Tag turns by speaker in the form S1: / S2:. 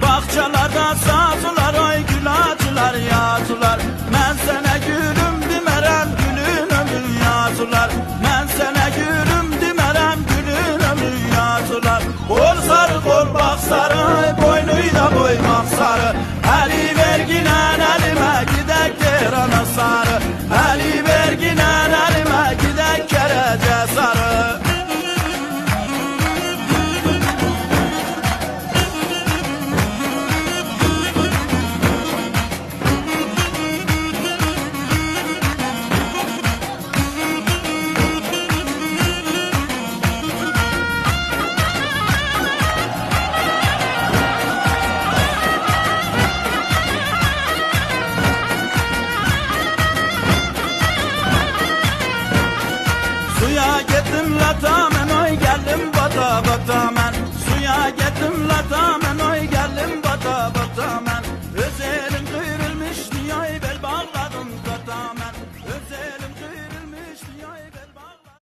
S1: Bağçalarda sazılar, oy gül acılar yazılar. Mən sənə gülüm demərəm, gülün ömrün yazılar. Mən sənə gülüm demərəm, gülün ömrün yazılar. Qol sarı, qol bax sarı, boynuyla boymaq sarı. Əli verginən əlimə gidək Tehrana sarı. Əli verginən əlimə gidək Kərəcə sarı. Suya gittim lata, mən oy geldim bata bata.